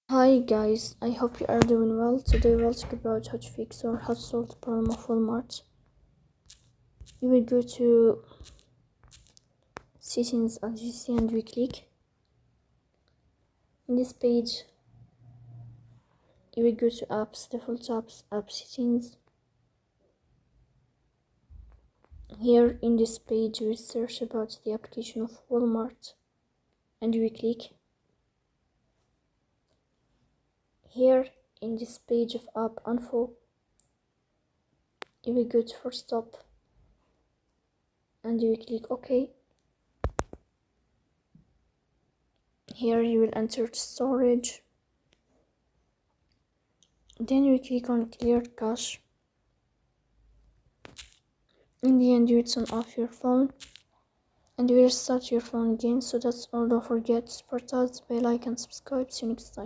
Hi guys, I hope you are doing well. Today we'll talk about how to fix or how to solve the problem of Walmart. You will go to settings as you see and we click. In this page, you will go to apps, default apps, app settings. Here in this page, you will search about the application of Walmart and you will click. Here in this page of app info, you will go to first stop and you will click OK. Here you will enter storage. Then you click on clear cache. In the end, you will turn off your phone and you will start your phone again. So that's all. Don't forget to support us by like and subscribe. See you next time.